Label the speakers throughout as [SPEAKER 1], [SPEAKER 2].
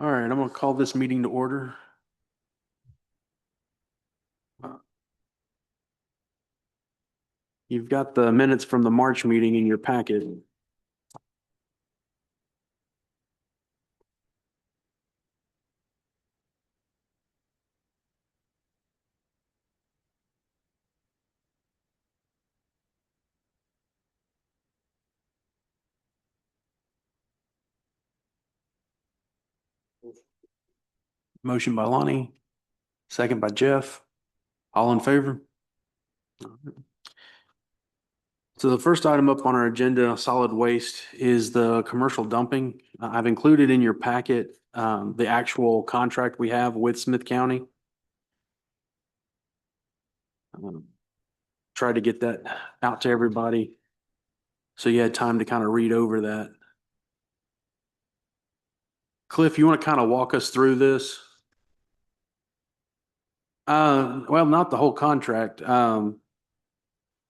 [SPEAKER 1] All right, I'm gonna call this meeting to order. You've got the minutes from the March meeting in your packet. Motion by Lonnie, second by Jeff. All in favor? So the first item up on our agenda, solid waste, is the commercial dumping. I've included in your packet the actual contract we have with Smith County. Tried to get that out to everybody, so you had time to kind of read over that. Cliff, you want to kind of walk us through this? Well, not the whole contract. Kind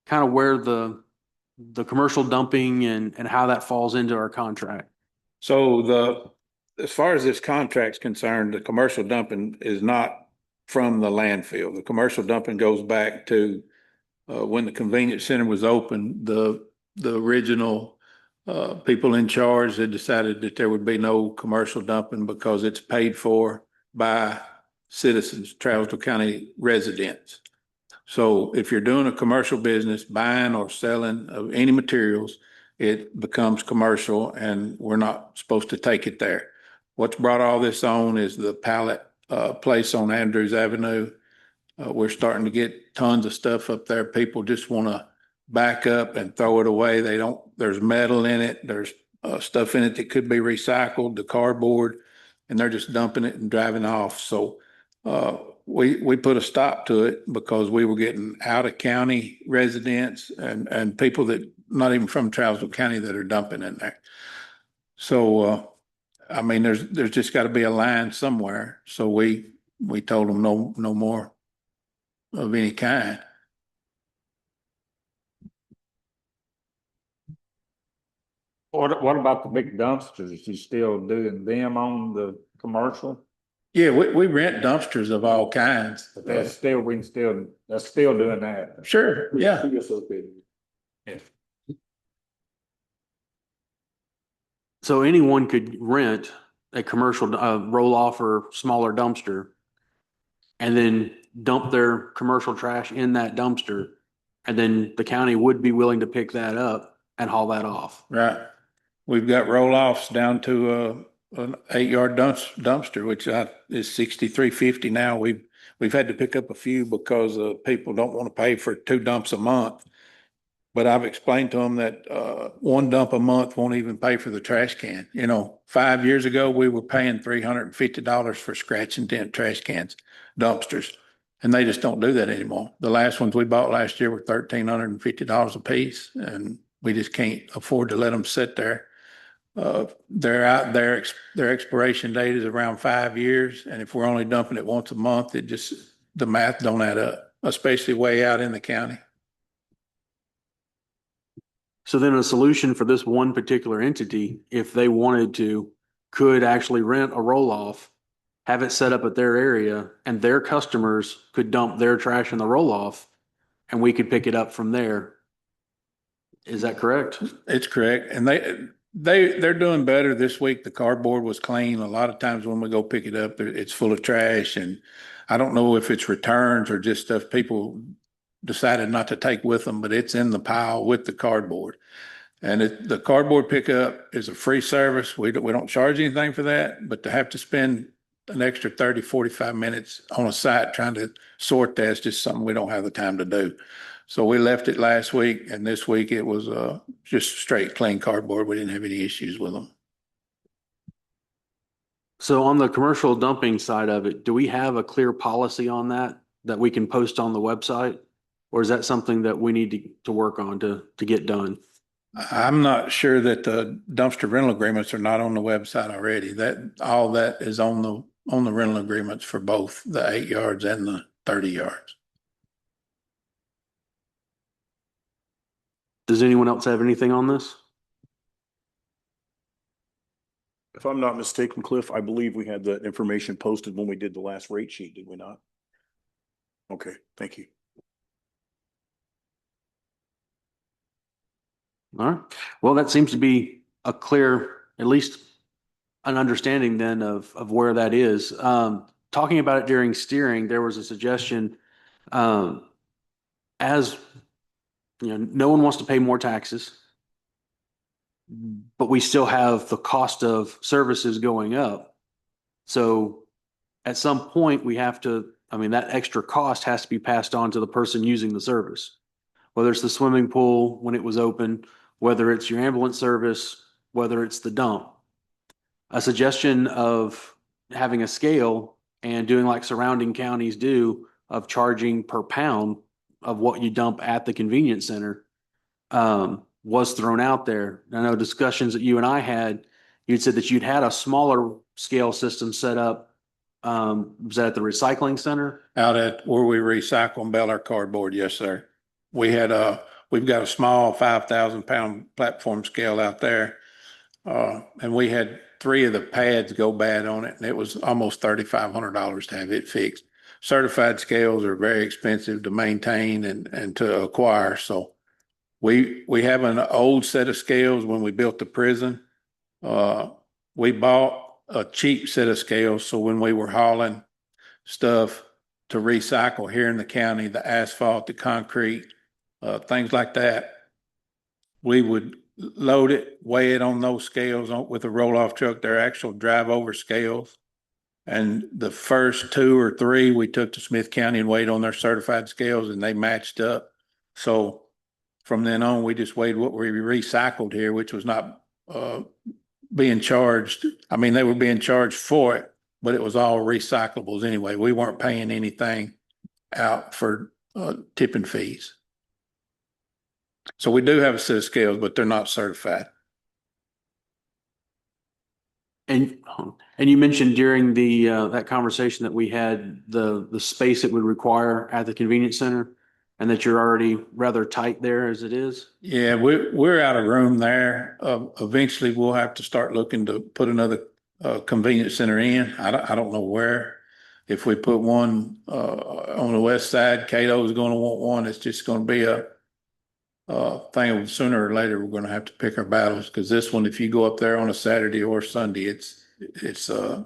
[SPEAKER 1] of where the commercial dumping and how that falls into our contract.
[SPEAKER 2] So as far as this contract's concerned, the commercial dumping is not from the landfill. The commercial dumping goes back to when the convenience center was open, the original people in charge had decided that there would be no commercial dumping because it's paid for by citizens, Travisville County residents. So if you're doing a commercial business, buying or selling of any materials, it becomes commercial and we're not supposed to take it there. What's brought all this on is the pallet place on Andrews Avenue. We're starting to get tons of stuff up there. People just want to back up and throw it away. There's metal in it. There's stuff in it that could be recycled, the cardboard, and they're just dumping it and driving off. So we put a stop to it because we were getting out of county residents and people that not even from Travisville County that are dumping in there. So I mean, there's just got to be a line somewhere. So we told them no more of any kind.
[SPEAKER 3] What about the big dumpsters? Is you still doing them on the commercial?
[SPEAKER 2] Yeah, we rent dumpsters of all kinds.
[SPEAKER 3] But that's still, that's still doing that.
[SPEAKER 2] Sure, yeah.
[SPEAKER 3] Yeah.
[SPEAKER 1] So anyone could rent a commercial roll off or smaller dumpster and then dump their commercial trash in that dumpster. And then the county would be willing to pick that up and haul that off.
[SPEAKER 2] Right. We've got roll-offs down to an 8-yard dumpster, which is $63.50 now. We've had to pick up a few because people don't want to pay for 2 dumps a month. But I've explained to them that 1 dump a month won't even pay for the trash can. 5 years ago, we were paying $350 for scratch and dent trash cans, dumpsters, and they just don't do that anymore. The last ones we bought last year were $1,350 a piece, and we just can't afford to let them sit there. They're out there. Their expiration date is around 5 years, and if we're only dumping it once a month, the math don't add up, especially way out in the county.
[SPEAKER 1] So then a solution for this one particular entity, if they wanted to, could actually rent a roll off, have it set up at their area, and their customers could dump their trash in the roll off, and we could pick it up from there. Is that correct?
[SPEAKER 2] It's correct. And they're doing better this week. The cardboard was clean. A lot of times when we go pick it up, it's full of trash. And I don't know if it's returns or just stuff people decided not to take with them, but it's in the pile with the cardboard. And the cardboard pickup is a free service. We don't charge anything for that, but to have to spend an extra 30, 45 minutes on a site trying to sort that is just something we don't have the time to do. So we left it last week, and this week it was just straight clean cardboard. We didn't have any issues with them.
[SPEAKER 1] So on the commercial dumping side of it, do we have a clear policy on that we can post on the website? Or is that something that we need to work on to get done?
[SPEAKER 2] I'm not sure that the dumpster rental agreements are not on the website already. All that is on the rental agreements for both the 8 yards and the 30 yards.
[SPEAKER 1] Does anyone else have anything on this?
[SPEAKER 4] If I'm not mistaken, Cliff, I believe we had the information posted when we did the last rate sheet, did we not? Okay, thank you.
[SPEAKER 1] All right. Well, that seems to be a clear, at least an understanding then of where that is. Talking about it during steering, there was a suggestion, as you know, no one wants to pay more taxes, but we still have the cost of services going up. So at some point we have to, I mean, that extra cost has to be passed on to the person using the service, whether it's the swimming pool when it was open, whether it's your ambulance service, whether it's the dump. A suggestion of having a scale and doing like surrounding counties do of charging per pound of what you dump at the convenience center was thrown out there. I know discussions that you and I had, you'd said that you'd had a smaller scale system set up. Was that at the recycling center?
[SPEAKER 2] Out at where we recycle and bale our cardboard, yes, sir. We've got a small 5,000 pound platform scale out there. And we had 3 of the pads go bad on it, and it was almost $3,500 to have it fixed. Certified scales are very expensive to maintain and to acquire. So we have an old set of scales when we built the prison. We bought a cheap set of scales. So when we were hauling stuff to recycle here in the county, the asphalt, the concrete, things like that, we would load it, weigh it on those scales with a roll-off truck. They're actual drive-over scales. And the first 2 or 3 we took to Smith County and weighed on their certified scales, and they matched up. So from then on, we just weighed what we recycled here, which was not being charged. I mean, they were being charged for it, but it was all recyclables anyway. We weren't paying anything out for tipping fees. So we do have a set of scales, but they're not certified.
[SPEAKER 1] And you mentioned during the that conversation that we had the space it would require at the convenience center, and that you're already rather tight there as it is.
[SPEAKER 2] Yeah, we're out of room there. Eventually, we'll have to start looking to put another convenience center in. I don't know where. If we put one on the west side, Cato is going to want one. It's just going to be a thing of sooner or later we're going to have to pick our battles, because this one, if you go up there on a Saturday or Sunday, it's you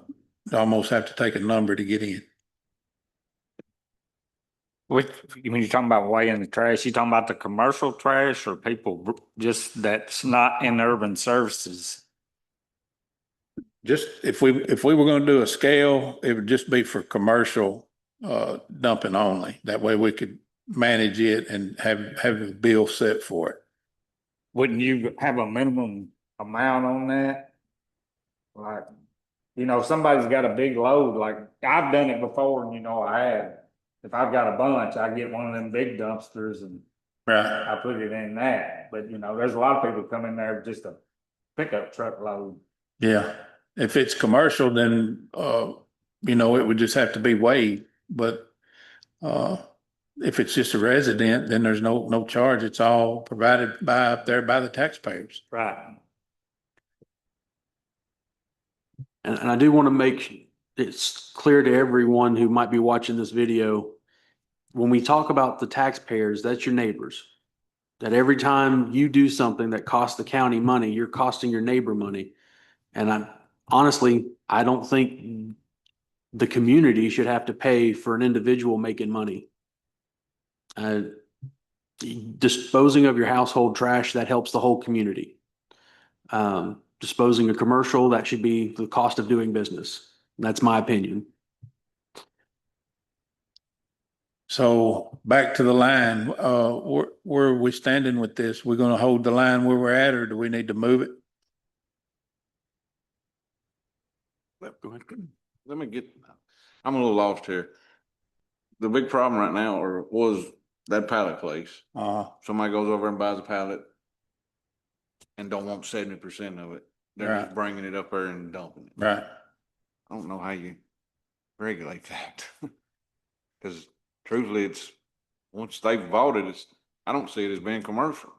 [SPEAKER 2] almost have to take a number to get in.
[SPEAKER 3] When you're talking about weighing the trash, you talking about the commercial trash or people just that's not in urban services?
[SPEAKER 2] Just if we were going to do a scale, it would just be for commercial dumping only. That way we could manage it and have a bill set for it.
[SPEAKER 3] Wouldn't you have a minimum amount on that? Like, somebody's got a big load, like I've done it before, and I have. If I've got a bunch, I get one of them big dumpsters and
[SPEAKER 2] Right.
[SPEAKER 3] I put it in that. But there's a lot of people come in there just a pickup truck load.
[SPEAKER 2] Yeah. If it's commercial, then it would just have to be weighed. But if it's just a resident, then there's no charge. It's all provided by up there by the taxpayers.
[SPEAKER 3] Right.
[SPEAKER 1] And I do want to make it's clear to everyone who might be watching this video, when we talk about the taxpayers, that's your neighbors. That every time you do something that costs the county money, you're costing your neighbor money. And honestly, I don't think the community should have to pay for an individual making money. Disposing of your household trash, that helps the whole community. Disposing of commercial, that should be the cost of doing business. That's my opinion.
[SPEAKER 2] So back to the line, where are we standing with this? We're going to hold the line where we're at, or do we need to move it?
[SPEAKER 1] Go ahead.
[SPEAKER 5] I'm a little lost here. The big problem right now was that pallet place. Somebody goes over and buys a pallet and don't want 70% of it. They're
[SPEAKER 2] Right.
[SPEAKER 5] just bringing it up there and dumping it.
[SPEAKER 2] Right.
[SPEAKER 5] I don't know how you regulate that. Because truthfully, once they've bought it, I don't see it as being commercial.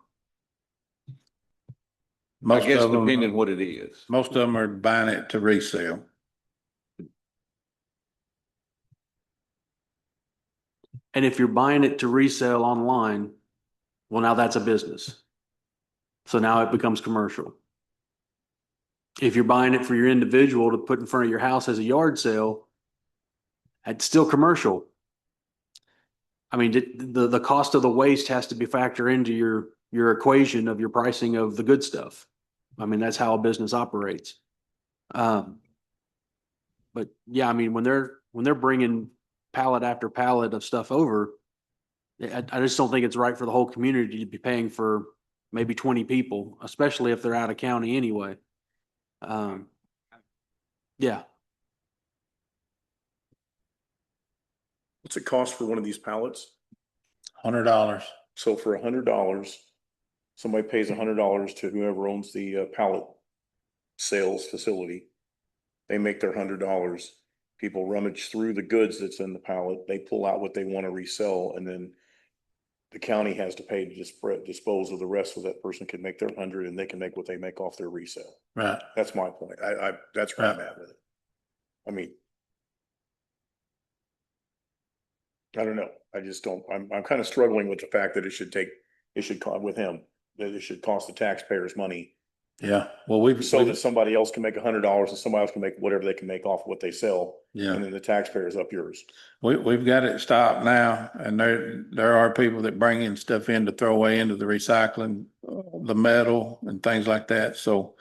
[SPEAKER 5] I
[SPEAKER 2] Most
[SPEAKER 5] guess
[SPEAKER 2] of them,
[SPEAKER 5] depending what it is.
[SPEAKER 2] most of them are buying it to resell.
[SPEAKER 1] And if you're buying it to resell online, well, now that's a business. So now it becomes commercial. If you're buying it for your individual to put in front of your house as a yard sale, it's still commercial. I mean, the cost of the waste has to be factored into your equation of your pricing of the good stuff. I mean, that's how a business operates. But yeah, I mean, when they're bringing pallet after pallet of stuff over, I just don't think it's right for the whole community to be paying for maybe 20 people, especially if they're out of county anyway. Yeah,
[SPEAKER 4] What's it cost for one of these pallets?
[SPEAKER 2] $100.
[SPEAKER 4] So for $100, somebody pays $100 to whoever owns the pallet sales facility. They make their $100. People rummage through the goods that's in the pallet. They pull out what they want to resell, and then the county has to pay to dispose of the rest, so that person can make their 100 and they can make what they make off their resale.
[SPEAKER 2] Right.
[SPEAKER 4] That's my point. That's where I'm at with it. I mean, I don't know. I just don't, I'm kind of struggling with the fact that it should cost the taxpayers money
[SPEAKER 2] Yeah. Well,
[SPEAKER 4] so that somebody else can make $100 and somebody else can make whatever they can make off what they sell.
[SPEAKER 2] yeah.
[SPEAKER 4] And then the taxpayers up yours.
[SPEAKER 2] We've got it stopped now, and there are people that bring in stuff in to throw away into the recycling, the metal and things like that. So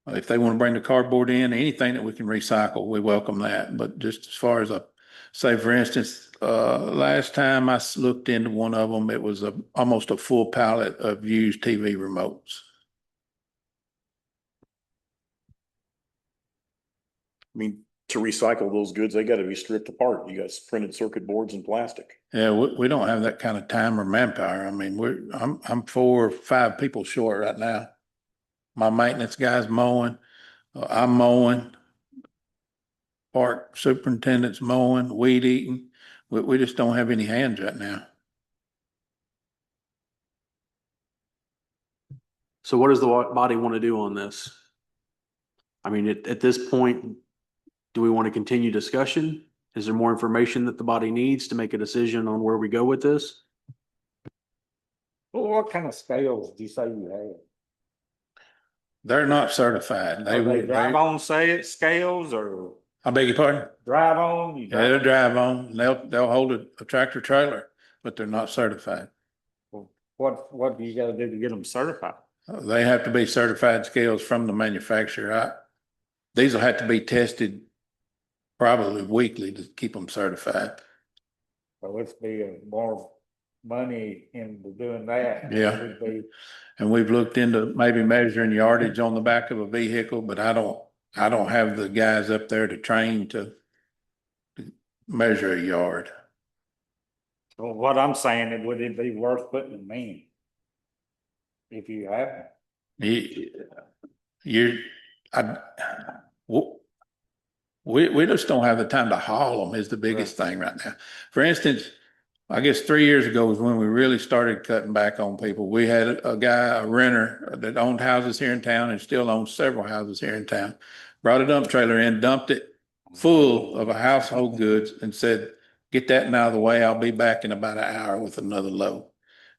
[SPEAKER 2] if they want to bring the cardboard in, anything that we can recycle, we welcome that. But just as far as say, for instance, last time I looked into one of them, it was almost a full pallet of used TV remotes.
[SPEAKER 4] I mean, to recycle those goods, they gotta be stripped apart. You got printed circuit boards and plastic.
[SPEAKER 2] Yeah, we don't have that kind of time or manpower. I mean, I'm 4 or 5 people short right now. My maintenance guy's mowing, I'm mowing, park superintendent's mowing, weed eating. We just don't have any hands right now.
[SPEAKER 1] so what does the body want to do on this? I mean, at this point, do we want to continue discussion? Is there more information that the body needs to make a decision on where we go with this?
[SPEAKER 3] Well, what kind of scales do you say you have?
[SPEAKER 2] They're not certified.
[SPEAKER 3] Are they drive on scales or
[SPEAKER 2] I beg your pardon?
[SPEAKER 3] drive on? You
[SPEAKER 2] Yeah, they'll drive on. They'll hold a tractor trailer, but they're not certified.
[SPEAKER 3] What do you gotta do to get them certified?
[SPEAKER 2] They have to be certified scales from the manufacturer. These will have to be tested probably weekly to keep them certified.
[SPEAKER 3] So it's be more money into doing that.
[SPEAKER 2] Yeah.
[SPEAKER 3] It would be.
[SPEAKER 2] And we've looked into maybe measuring yardage on the back of a vehicle, but I don't have the guys up there to train to measure a yard.
[SPEAKER 3] Well, what I'm saying, would it be worth putting them in? If you have.
[SPEAKER 2] We just don't have the time to haul them is the biggest thing right now. For instance, I guess 3 years ago was when we really started cutting back on people. We had a guy, a renter that owned houses here in town and still owns several houses here in town. Brought a dump trailer in, dumped it full of household goods and said, get that out of the way. I'll be back in about an hour with another load.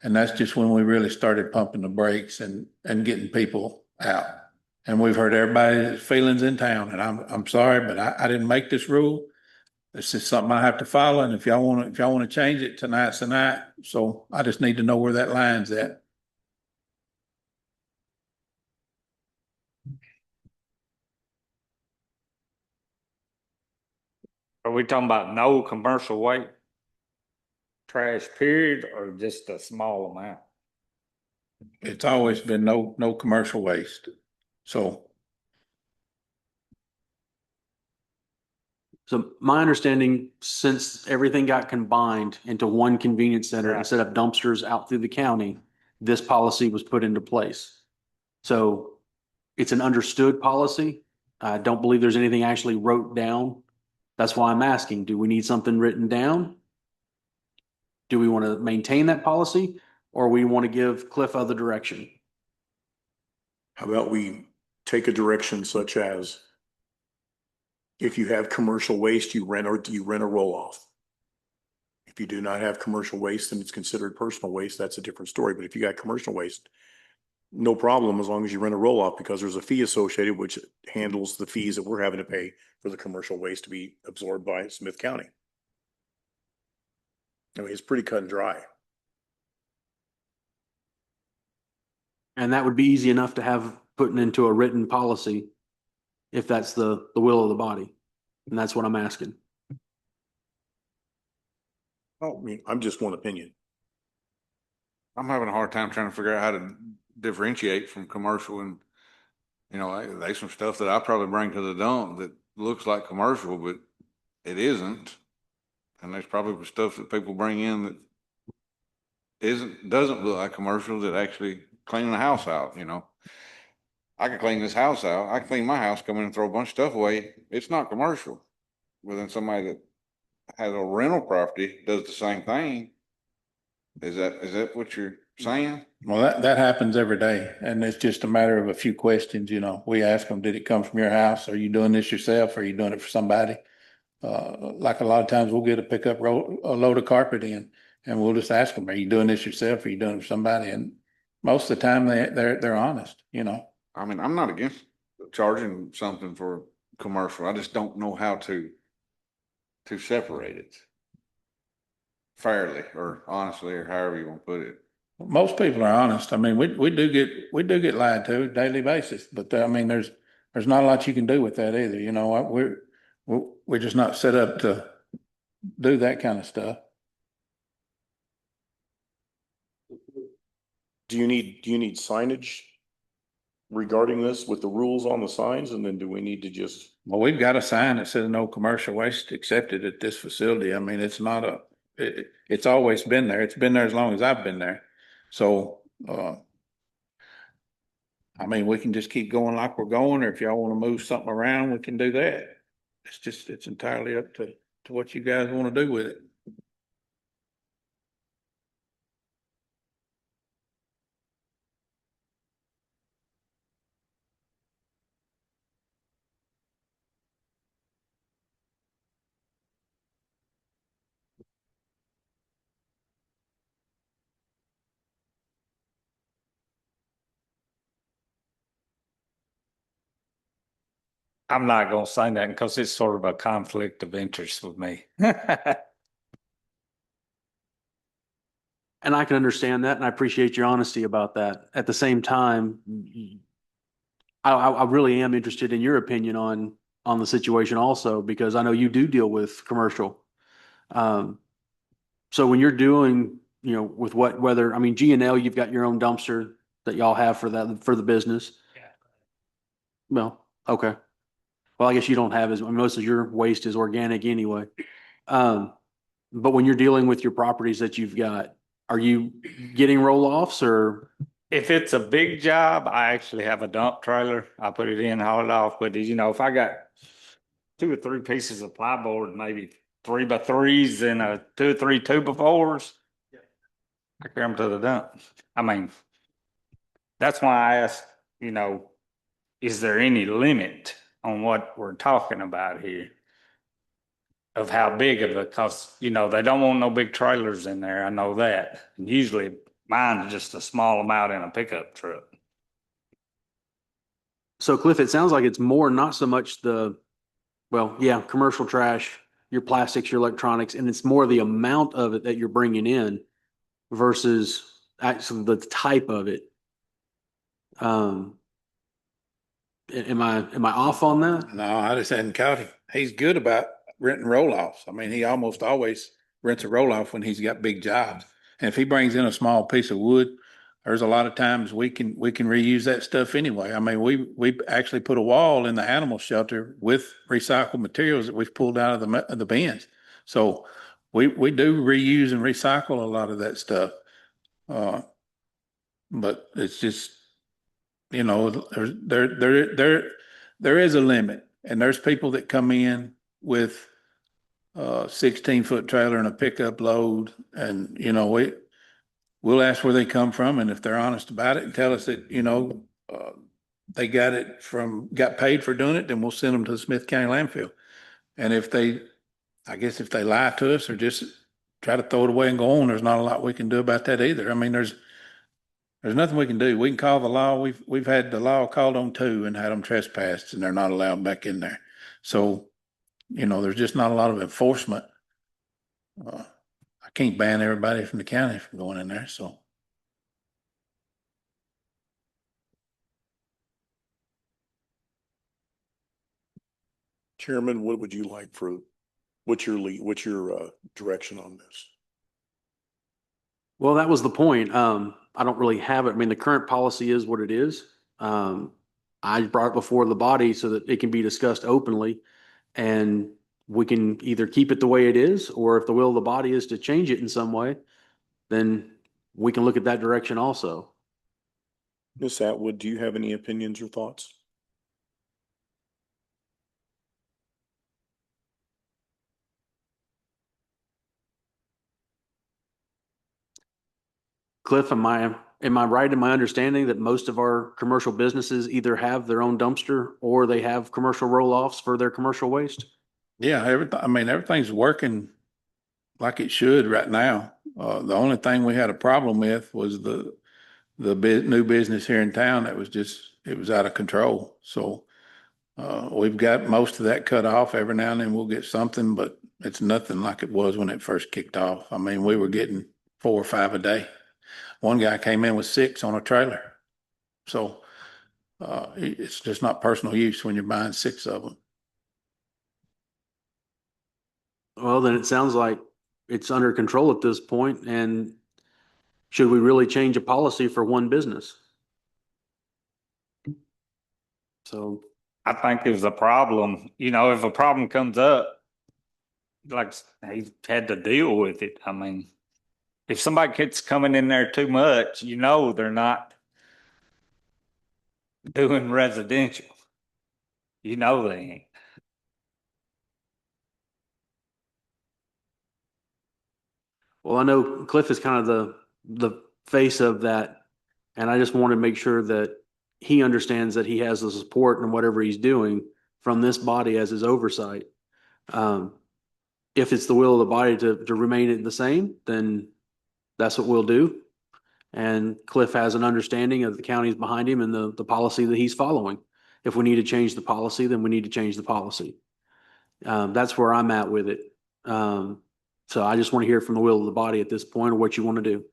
[SPEAKER 2] And that's just when we really started pumping the brakes and getting people out. And we've heard everybody's feelings in town, and I'm sorry, but I didn't make this rule. This is something I have to follow, and if y'all want to change it, tonight's the night. So I just need to know where that line's at.
[SPEAKER 3] Are we talking about no commercial weight? Trash period, or just a small amount?
[SPEAKER 2] It's always been no commercial waste. So
[SPEAKER 1] my understanding, since everything got combined into one convenience center
[SPEAKER 3] Right.
[SPEAKER 1] instead of dumpsters out through the county, this policy was put into place. So it's an understood policy. I don't believe there's anything actually wrote down. That's why I'm asking, do we need something written down? Do we want to maintain that policy, or we want to give Cliff other direction?
[SPEAKER 4] How about we take a direction such as if you have commercial waste, you rent a roll-off. If you do not have commercial waste, then it's considered personal waste. That's a different story. But if you got commercial waste, no problem as long as you rent a roll-off because there's a fee associated which handles the fees that we're having to pay for the commercial waste to be absorbed by Smith County. I mean, it's pretty cut and dry.
[SPEAKER 1] And that would be easy enough to have putting into a written policy if that's the will of the body. And that's what I'm asking.
[SPEAKER 4] Oh, I mean, I'm just one opinion.
[SPEAKER 5] I'm having a hard time trying to figure out how to differentiate from commercial and, you know, there's some stuff that I probably bring to the dump that looks like commercial, but it isn't. And there's probably stuff that people bring in that doesn't look like commercial that actually cleaning the house out, you know. I can clean this house out. I can clean my house, come in and throw a bunch of stuff away. It's not commercial. But then somebody that has a rental property does the same thing. Is that what you're saying?
[SPEAKER 2] Well, that happens every day, and it's just a matter of a few questions, you know. We ask them, did it come from your house? Are you doing this yourself? Are you doing it for somebody? Like a lot of times we'll get a load of carpet in, and we'll just ask them, are you doing this yourself? Are you doing it for somebody? And most of the time they're honest, you know.
[SPEAKER 5] I mean, I'm not against charging something for commercial. I just don't know how to separate it fairly or honestly or however you want to put it.
[SPEAKER 2] Most people are honest. I mean, we do get lied to daily basis, but I mean, there's not a lot you can do with that either. You know, we're just not set up to do that kind of stuff.
[SPEAKER 4] Do you need signage regarding this with the rules on the signs? And then do we need to just,
[SPEAKER 2] Well, we've got a sign that says no commercial waste accepted at this facility. I mean, it's not it's always been there. It's been there as long as I've been there. So, I mean, we can just keep going like we're going, or if y'all want to move something around, we can do that. It's entirely up to what you guys want to do with it.
[SPEAKER 3] I'm not gonna say that because it's sort of a conflict of interest with me.
[SPEAKER 1] And I can understand that, and I appreciate your honesty about that. At the same time, I really am interested in your opinion on the situation also, because I know you do deal with commercial. So when you're doing, you know, with whether, I mean, G&L, you've got your own dumpster that y'all have for the business.
[SPEAKER 3] Yeah.
[SPEAKER 1] Well, okay. Well, I guess you don't have most of your waste is organic anyway. But when you're dealing with your properties that you've got, are you getting roll-offs or?
[SPEAKER 3] If it's a big job, I actually have a dump trailer. I put it in, haul it off. But you know, if I got 2 or 3 pieces of plyboard, maybe 3x3s and 2 or 3 2x4s, I carry them to the dump. I mean, that's why I asked, you know, is there any limit on what we're talking about here? Of how big of it, because, you know, they don't want no big trailers in there. I know that. And usually mine is just a small amount in a pickup truck.
[SPEAKER 1] So Cliff, it sounds like it's more, not so much commercial trash, your plastics, your electronics, and it's more the amount of it that you're bringing in versus actually the type of it. Am I off on that?
[SPEAKER 2] No, I just hadn't caught him. He's good about renting roll-offs. I mean, he almost always rents a roll-off when he's got big jobs. And if he brings in a small piece of wood, there's a lot of times we can reuse that stuff anyway. I mean, we actually put a wall in the animal shelter with recycled materials that we've pulled out of the bins. So we do reuse and recycle a lot of that stuff. But it's just, you know, there is a limit, and there's people that come in with 16-foot trailer and a pickup load, and you know, we'll ask where they come from, and if they're honest about it and tell us that, you know, they got paid for doing it, then we'll send them to the Smith County landfill. And I guess if they lie to us or just try to throw it away and go on, there's not a lot we can do about that either. I mean, there's nothing we can do. We can call the law. We've had the law called on two and had them trespassed and they're not allowed back in there. So, there's just not a lot of enforcement. I can't ban everybody from the county from going in there, so.
[SPEAKER 4] Chairman, what would you like what's your direction on this?
[SPEAKER 1] Well, that was the point. I don't really have it. I mean, the current policy is what it is. I brought it before the body so that it can be discussed openly, and we can either keep it the way it is, or if the will of the body is to change it in some way, then we can look at that direction also.
[SPEAKER 4] Ms. Atwood, do you have any opinions or thoughts?
[SPEAKER 1] Cliff, am I right in my understanding that most of our commercial businesses either have their own dumpster or they have commercial roll-offs for their commercial waste?
[SPEAKER 2] Yeah, everything's working like it should right now. The only thing we had a problem with was the new business here in town that it was out of control. So we've got most of that cut off. Every now and then we'll get something, but it's nothing like it was when it first kicked off. I mean, we were getting 4 or 5 a day. One guy came in with 6 on a trailer. So it's just not personal use when you're buying 6 of them.
[SPEAKER 1] Well, then it sounds like it's under control at this point, and should we really change a policy for one business? So
[SPEAKER 3] I think there's a problem, if a problem comes up, like he had to deal with it. I mean, if somebody gets coming in there too much, they're not doing residential. They ain't.
[SPEAKER 1] well, I know Cliff is kind of the face of that, and I just want to make sure that he understands that he has the support in whatever he's doing from this body as his oversight. If it's the will of the body to remain it the same, then that's what we'll do. And Cliff has an understanding of the counties behind him and the policy that he's following. If we need to change the policy, then we need to change the policy. That's where I'm at with it. So I just want to hear from the will of the body at this point, or what you want to do.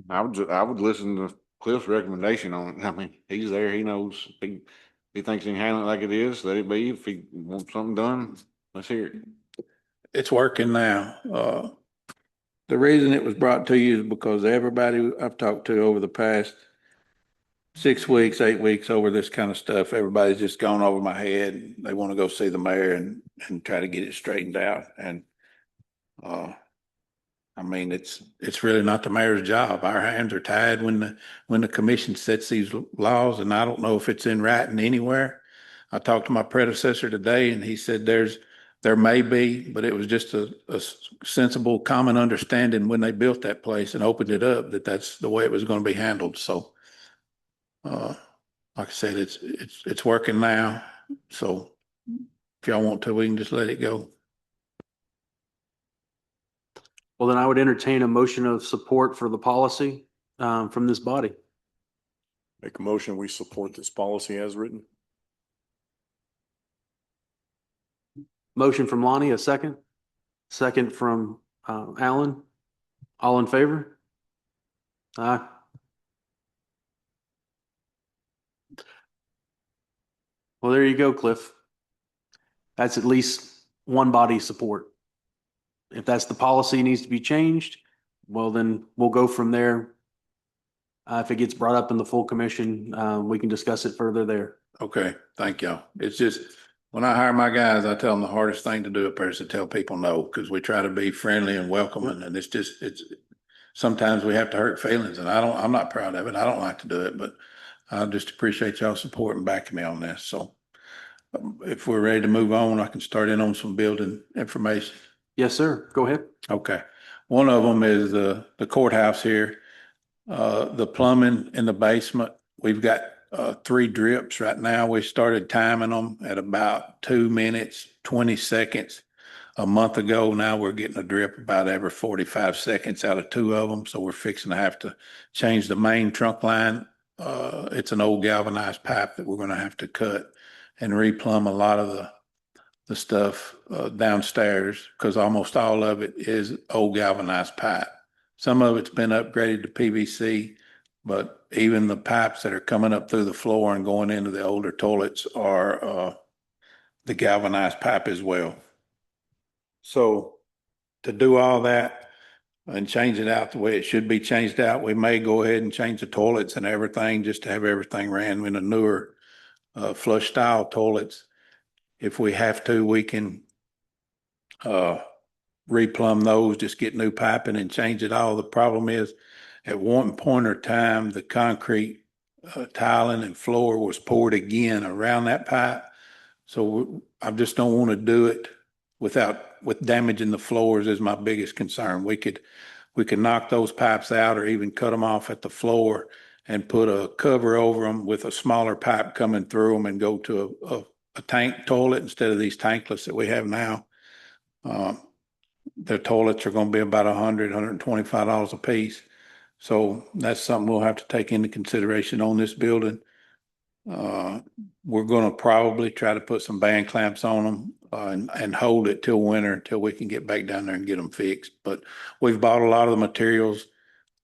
[SPEAKER 5] I would listen to Cliff's recommendation on it. I mean, he's there, he knows, he thinks he can handle it like it is, let it be. If he wants something done, let's hear it.
[SPEAKER 2] It's working now. The reason it was brought to you is because everybody I've talked to over the past 6 weeks, 8 weeks over this kind of stuff, everybody's just gone over my head. They want to go see the mayor and try to get it straightened out. And I mean, it's really not the mayor's job. Our hands are tied when the commission sets these laws, and I don't know if it's in writing anywhere. I talked to my predecessor today, and he said there may be, but it was just a sensible, common understanding when they built that place and opened it up that that's the way it was going to be handled. So, like I said, it's working now. So, if y'all want to, we can just let it go.
[SPEAKER 1] Well, then I would entertain a motion of support for the policy from this body.
[SPEAKER 4] Make a motion, we support this policy as written.
[SPEAKER 1] Motion from Lonnie, a second. Second from Alan. All in favor? Aye. Well, there you go, Cliff. That's at least one body support. If that's the policy needs to be changed, well, then we'll go from there. If it gets brought up in the full commission, we can discuss it further there.
[SPEAKER 2] Okay, thank y'all. It's just, when I hire my guys, I tell them the hardest thing to do up there is to tell people no, because we try to be friendly and welcoming, and it's sometimes we have to hurt feelings, and I'm not proud of it. I don't like to do it, but I just appreciate y'all support and backing me on this. So If we're ready to move on, I can start in on some building information.
[SPEAKER 1] Yes, sir. Go ahead.
[SPEAKER 2] Okay. One of them is the courthouse here. The plumbing in the basement, we've got, 3 drips right now. We started timing them at about 2 minutes, 20 seconds. A month ago, now we're getting a drip about every 45 seconds out of 2 of them. So we're fixing to have to change the main trunk line. It's an old galvanized pipe that we're going to have to cut and replumb a lot of the stuff, downstairs, because almost all of it is old galvanized pipe. Some of it's been upgraded to PVC, but even the pipes that are coming up through the floor and going into the older toilets are, the galvanized pipe as well. So to do all that and change it out the way it should be changed out, we may go ahead and change the toilets and everything just to have everything ran in a newer, flush style toilets. If we have to, we can, replumb those, just get new piping and change it all. The problem is at one point or time, the concrete, tiling and floor was poured again around that pipe. So I just don't want to do it with damaging the floors is my biggest concern. We could knock those pipes out or even cut them off at the floor and put a cover over them with a smaller pipe coming through them and go to a tank toilet instead of these tankless that we have now. The toilets are going to be about $125 a piece. So that's something we'll have to take into consideration on this building. We're going to probably try to put some band clamps on them, and hold it till winter until we can get back down there and get them fixed. But we've bought a lot of the materials,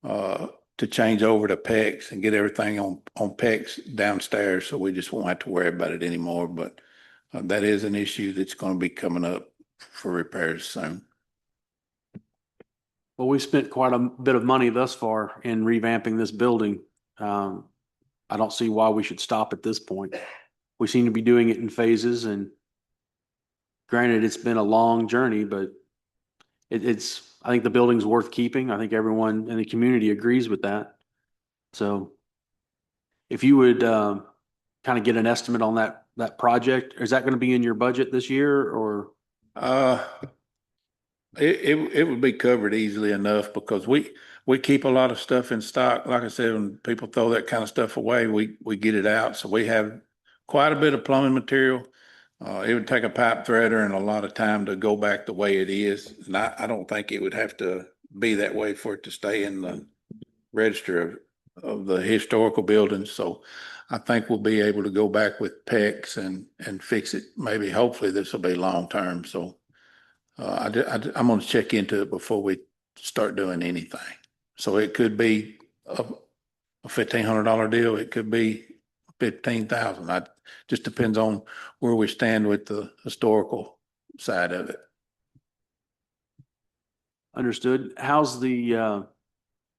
[SPEAKER 2] to change over to PEX and get everything on PEX downstairs. So we just won't have to worry about it anymore. But, that is an issue that's going to be coming up for repairs soon.
[SPEAKER 1] Well, we spent quite a bit of money thus far in revamping this building. I don't see why we should stop at this point. We seem to be doing it in phases, and granted, it's been a long journey, but I think the building's worth keeping. I think everyone in the community agrees with that. So if you would, kind of get an estimate on that project, is that going to be in your budget this year or?
[SPEAKER 2] It would be covered easily enough because we keep a lot of stuff in stock. Like I said, when people throw that kind of stuff away, we get it out. So we have quite a bit of plumbing material. It would take a pipe threader and a lot of time to go back the way it is. And I don't think it would have to be that way for it to stay in the register of the historical buildings. So I think we'll be able to go back with PEX and fix it. Maybe, hopefully this will be long term. So I'm going to check into it before we start doing anything. So it could be a $1,500 deal. It could be 15,000. Just depends on where we stand with the historical side of it.
[SPEAKER 1] Understood. How's the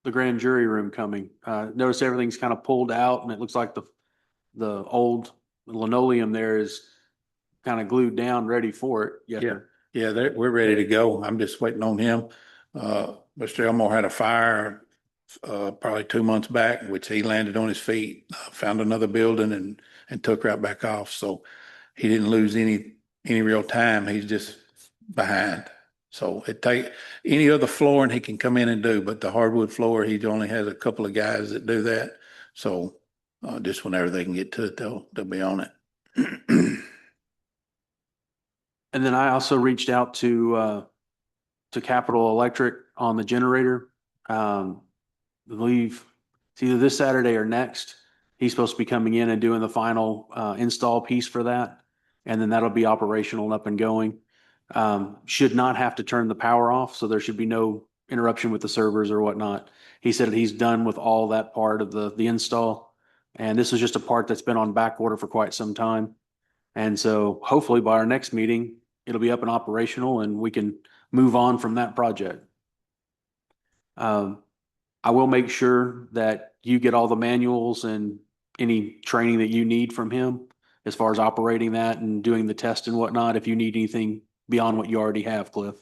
[SPEAKER 1] grand jury room coming? Notice everything's kind of pulled out and it looks like the old linoleum there is kind of glued down, ready for it. Yes, sir.
[SPEAKER 2] Yeah, we're ready to go. I'm just waiting on him. Mr. Elmore had a fire, probably 2 months back, which he landed on his feet, found another building and took right back off. So he didn't lose any real time. He's just behind. So any other flooring he can come in and do, but the hardwood floor, he only has a couple of guys that do that. So, just whenever they can get to it, they'll be on it.
[SPEAKER 1] And then I also reached out to Capital Electric on the generator. I believe it's either this Saturday or next. He's supposed to be coming in and doing the final install piece for that. And then that'll be operational and up and going. Should not have to turn the power off, so there should be no interruption with the servers or whatnot. He said that he's done with all that part of the install. And this is just a part that's been on back order for quite some time. And so hopefully by our next meeting, it'll be up and operational and we can move on from that project. I will make sure that you get all the manuals and any training that you need from him as far as operating that and doing the test and whatnot, if you need anything beyond what you already have, Cliff.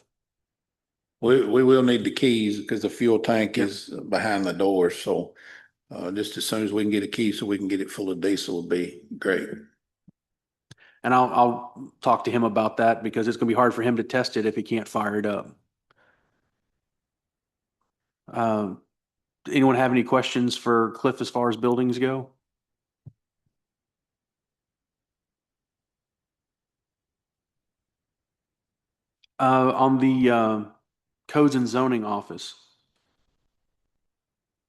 [SPEAKER 2] We will need the keys because the fuel tank is behind the door. So, just as soon as we can get a key so we can get it full of diesel would be great.
[SPEAKER 1] And I'll talk to him about that because it's gonna be hard for him to test it if he can't fire it up. Um, anyone have any questions for Cliff as far as buildings go? On the codes and zoning office,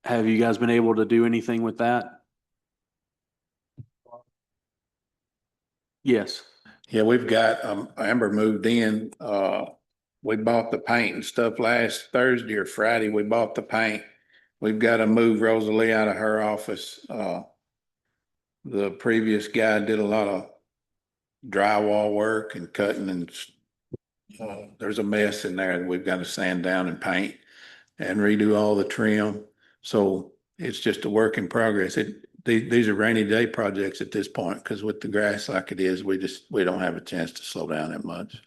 [SPEAKER 1] have you guys been able to do anything with that? Yes.
[SPEAKER 2] Yeah, we've got, Amber moved in, we bought the paint and stuff last Thursday or Friday, we bought the paint. We've got to move Rosalie out of her office. The previous guy did a lot of drywall work and cutting and there's a mess in there that we've got to sand down and paint and redo all the trim. So it's just a work in progress. These are rainy day projects at this point because with the grass like it is, we don't have a chance to slow down that much.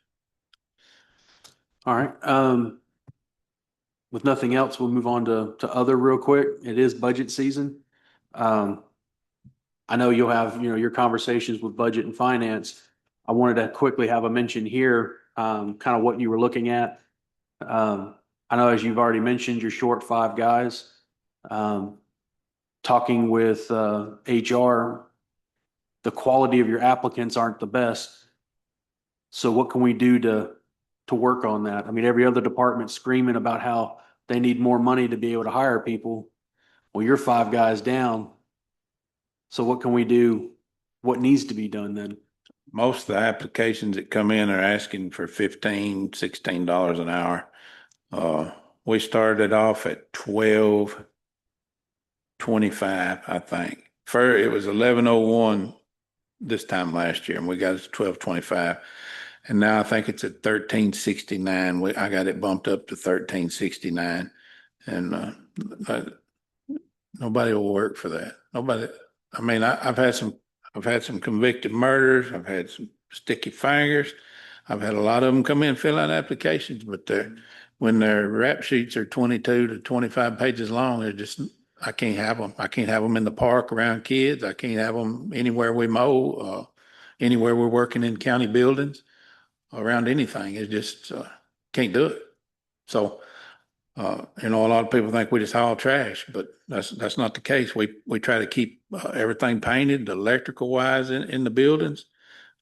[SPEAKER 1] All right. With nothing else, we'll move on to other real quick. It is budget season. I know you'll have, your conversations with budget and finance. I wanted to quickly have a mention here, kind of what you were looking at. I know as you've already mentioned, you're short 5 guys. Talking with HR, the quality of your applicants aren't the best. So what can we do to work on that? I mean, every other department's screaming about how they need more money to be able to hire people. Well, you're 5 guys down. So what can we do? What needs to be done then?
[SPEAKER 2] Most of the applications that come in are asking for $15, $16 an hour. We started off at 12.25, I think. It was 11.01 this time last year, and we got it to 12.25. And now I think it's at 13.69. I got it bumped up to 13.69, and nobody will work for that. Nobody. I mean, I've had some convicted murders. I've had some sticky fingers. I've had a lot of them come in, fill out applications, but when their rap sheets are 22 to 25 pages long, I can't have them. I can't have them in the park around kids. I can't have them anywhere we mow, anywhere we're working in county buildings, around anything. It just can't do it. So, a lot of people think we just haul trash, but that's not the case. We try to keep everything painted, electrical wise in the buildings,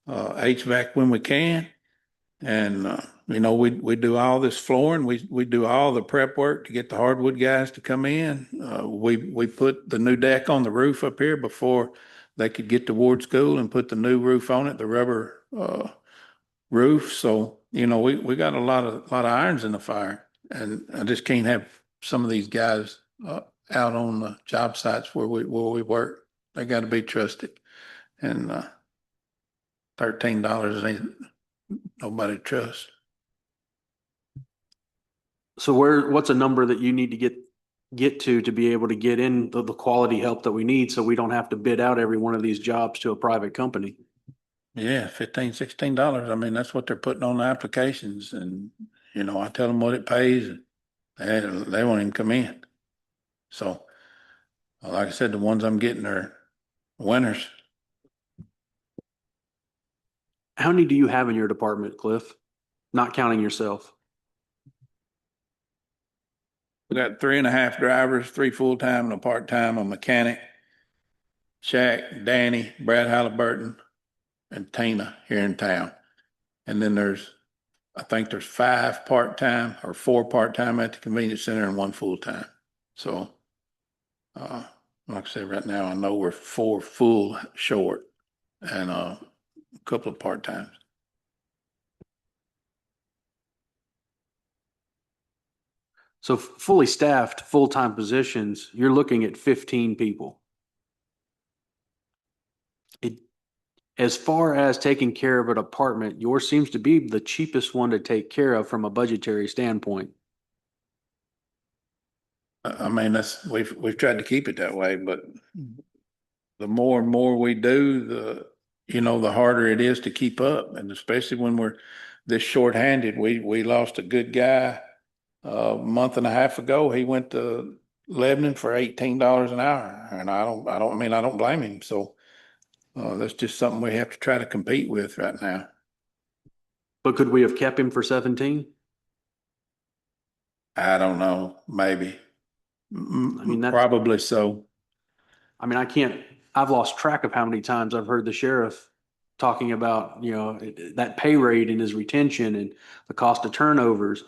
[SPEAKER 2] HVAC when we can. And, we do all this flooring. We do all the prep work to get the hardwood guys to come in. We put the new deck on the roof up here before they could get to Ward School and put the new roof on it, the rubber, roof. So, we got a lot of irons in the fire, and I just can't have some of these guys, out on the job sites where we work. They got to be trusted. And, $13 ain't nobody trust.
[SPEAKER 1] So what's a number that you need to get to be able to get in the quality help that we need so we don't have to bid out every one of these jobs to a private company?
[SPEAKER 2] Yeah, $15, $16. I mean, that's what they're putting on the applications. And, I tell them what it pays and they won't even come in. So, like I said, the ones I'm getting are winners.
[SPEAKER 1] How many do you have in your department, Cliff? Not counting yourself.
[SPEAKER 2] We got 3.5 drivers, 3 full-time and a part-time, a mechanic, Shaq, Danny, Brad Halliburton, and Tina here in town. And then I think there's 5 part-time or 4 part-time at the convenience center and 1 full-time. So, like I said, right now, I know we're 4 full short and a couple of part-times.
[SPEAKER 1] So fully staffed, full-time positions, you're looking at 15 people. As far as taking care of an apartment, yours seems to be the cheapest one to take care of from a budgetary standpoint.
[SPEAKER 2] I mean, we've tried to keep it that way, but the more and more we do, the harder it is to keep up. And especially when we're this shorthanded, we lost a good guy a month and a half ago. He went to Lebanon for $18 an hour. And I don't blame him. So That's just something we have to try to compete with right now.
[SPEAKER 1] But could we have kept him for 17?
[SPEAKER 2] I don't know, maybe.
[SPEAKER 1] I mean, that's,
[SPEAKER 2] Probably so.
[SPEAKER 1] I mean, I've lost track of how many times I've heard the sheriff talking about, that pay rate and his retention and the cost of turnovers.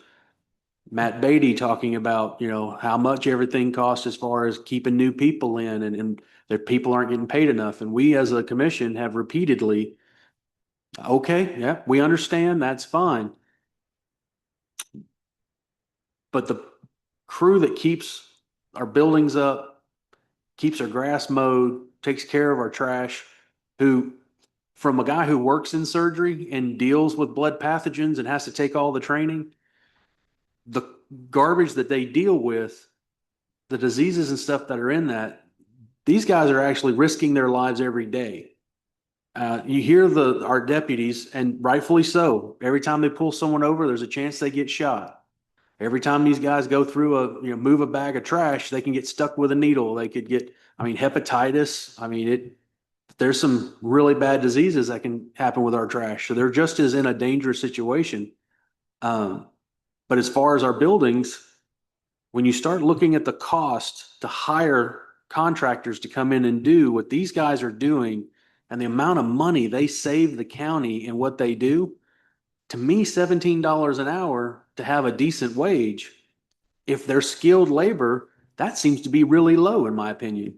[SPEAKER 1] Matt Beatty talking about, how much everything costs as far as keeping new people in and that people aren't getting paid enough. And we as a commission have repeatedly, okay, yeah, we understand, that's fine. But the crew that keeps our buildings up, keeps our grass mowed, takes care of our trash, who, from a guy who works in surgery and deals with blood pathogens and has to take all the training, the garbage that they deal with, the diseases and stuff that are in that, these guys are actually risking their lives every day. You hear our deputies, and rightfully so. Every time they pull someone over, there's a chance they get shot. Every time these guys go through move a bag of trash, they can get stuck with a needle. They could get, hepatitis. There's some really bad diseases that can happen with our trash. So they're just as in a dangerous situation. But as far as our buildings, when you start looking at the cost to hire contractors to come in and do what these guys are doing and the amount of money they save the county in what they do, to me, $17 an hour to have a decent wage, if they're skilled labor, that seems to be really low in my opinion.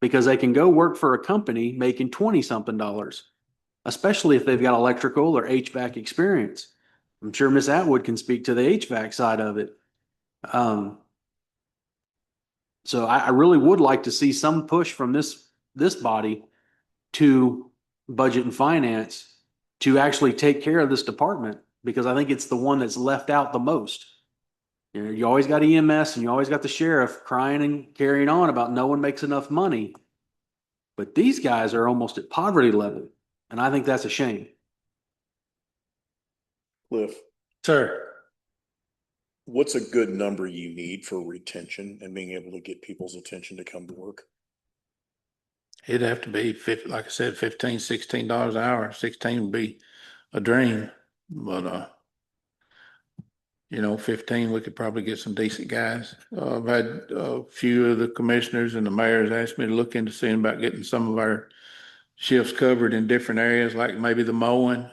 [SPEAKER 1] Because they can go work for a company making 20 something dollars, especially if they've got electrical or HVAC experience. I'm sure Miss Atwood can speak to the HVAC side of it. So I really would like to see some push from this body to budget and finance to actually take care of this department, because I think it's the one that's left out the most. You always got EMS and you always got the sheriff crying and carrying on about no one makes enough money. But these guys are almost at poverty level, and I think that's a shame.
[SPEAKER 4] Cliff,
[SPEAKER 2] Sir.
[SPEAKER 4] what's a good number you need for retention and being able to get people's attention to come to work?
[SPEAKER 2] It'd have to be like I said, $15, $16 an hour. 16 would be a dream, but 15, we could probably get some decent guys. I've had a few of the commissioners and the mayors asked me to look into seeing about getting some of our shifts covered in different areas, like maybe the mowing.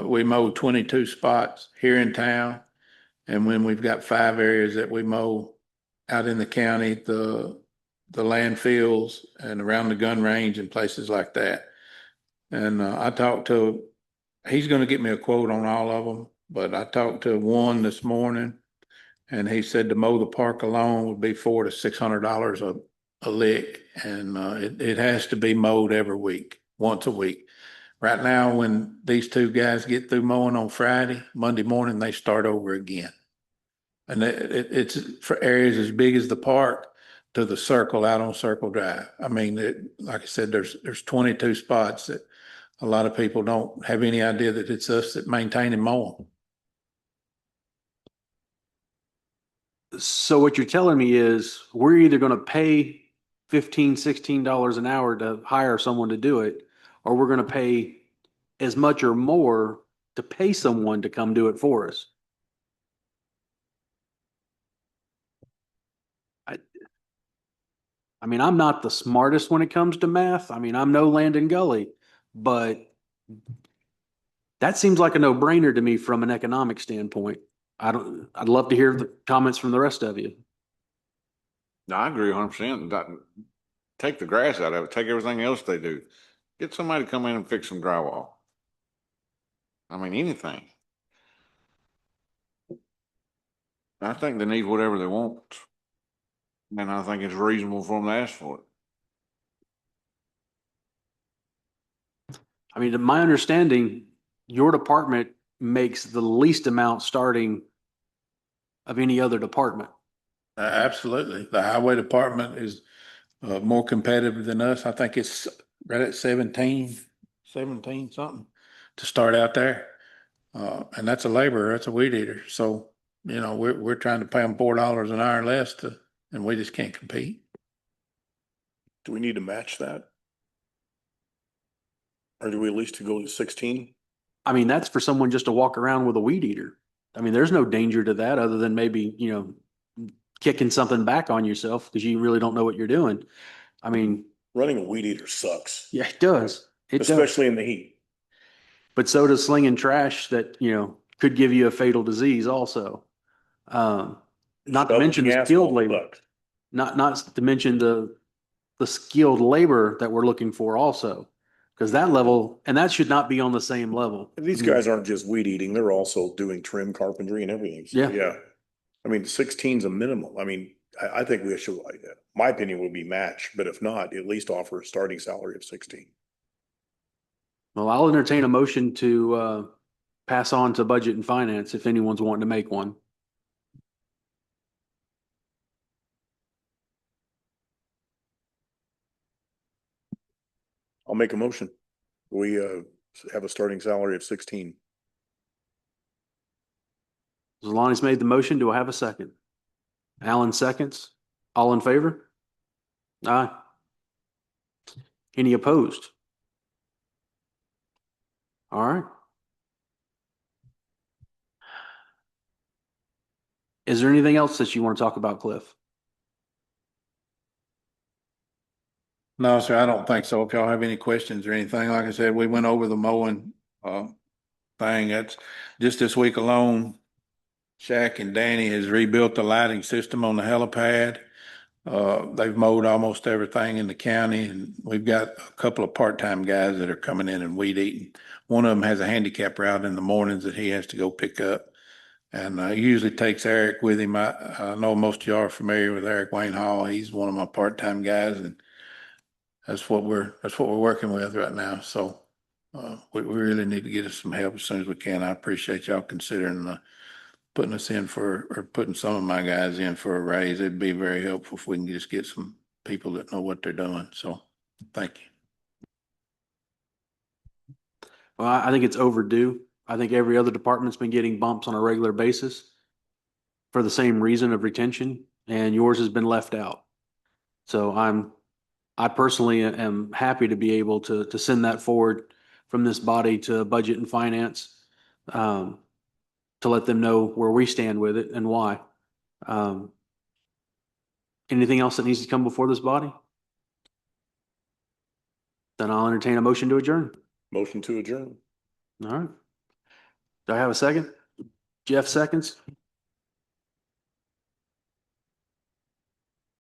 [SPEAKER 2] We mow 22 spots here in town. And when we've got 5 areas that we mow out in the county, the landfills and around the gun range and places like that. And he's going to get me a quote on all of them, but I talked to one this morning and he said to mow the park alone would be $400 to $600 a lick. And it has to be mowed every week, once a week. Right now, when these 2 guys get through mowing on Friday, Monday morning, they start over again. And it's for areas as big as the park to the circle out on Circle Drive. Like I said, there's 22 spots that a lot of people don't have any idea that it's us that maintain and mow them.
[SPEAKER 1] So what you're telling me is we're either going to pay $15, $16 an hour to hire someone to do it, or we're going to pay as much or more to pay someone to come do it for us. I'm not the smartest when it comes to math. I'm no Landon Gully, but that seems like a no-brainer to me from an economic standpoint. I'd love to hear the comments from the rest of you.
[SPEAKER 5] No, I agree 100%. Take the grass out of it. Take everything else they do. Get somebody to come in and fix some drywall. Anything. I think they need whatever they want. And I think it's reasonable for them to ask for it.
[SPEAKER 1] To my understanding, your department makes the least amount starting of any other department.
[SPEAKER 2] Absolutely. The highway department is more competitive than us. I think it's right at 17 something to start out there. And that's a laborer, that's a weed eater. So, we're trying to pay them $4 an hour less and we just can't compete.
[SPEAKER 4] Do we need to match that? Or do we at least go to 16?
[SPEAKER 1] I mean, that's for someone just to walk around with a weed eater. I mean, there's no danger to that other than maybe, kicking something back on yourself because you really don't know what you're doing. I mean,
[SPEAKER 4] Running a weed eater sucks,
[SPEAKER 1] yeah, it does. It does.
[SPEAKER 4] especially in the heat.
[SPEAKER 1] But so does slinging trash that, could give you a fatal disease also. Not to mention the
[SPEAKER 4] Shoveling
[SPEAKER 1] skilled
[SPEAKER 4] asphalt
[SPEAKER 1] labor,
[SPEAKER 4] sucks.
[SPEAKER 1] not to mention the skilled labor that we're looking for also. Because that level, and that should not be on the same level.
[SPEAKER 4] These guys aren't just weed eating, they're also doing trim carpentry and everything. So,
[SPEAKER 1] Yeah.
[SPEAKER 4] yeah. I mean, 16's a minimum. I mean, I think we should, my opinion would be match, but if not, at least offer a starting salary of 16.
[SPEAKER 1] Well, I'll entertain a motion to pass on to budget and finance if anyone's wanting to make one.
[SPEAKER 4] I'll make a motion. We have a starting salary of 16.
[SPEAKER 1] Lonnie's made the motion. Do I have a second? Alan seconds. All in favor? Aye. Any opposed? All right. Is there anything else that you want to talk about, Cliff?
[SPEAKER 2] No, sir, I don't think so. If y'all have any questions or anything, like I said, we went over the mowing, thing. That's just this week alone. Shaq and Danny has rebuilt the lighting system on the helipad. They've mowed almost everything in the county, and we've got a couple of part-time guys that are coming in and weed eating. One of them has a handicap route in the mornings that he has to go pick up. And he usually takes Eric with him. I know most of y'all are familiar with Eric Wayne Hall. He's one of my part-time guys, and that's what we're working with right now. So we really need to get us some help as soon as we can. I appreciate y'all considering putting us in or putting some of my guys in for a raise. It'd be very helpful if we can just get some people that know what they're doing. So thank you.
[SPEAKER 1] Well, I think it's overdue. I think every other department's been getting bumps on a regular basis for the same reason of retention, and yours has been left out. So I personally am happy to be able to send that forward from this body to budget and finance, to let them know where we stand with it and why. Anything else that needs to come before this body? Then I'll entertain a motion to adjourn.
[SPEAKER 4] Motion to adjourn.
[SPEAKER 1] All right. Do I have a second? Jeff seconds.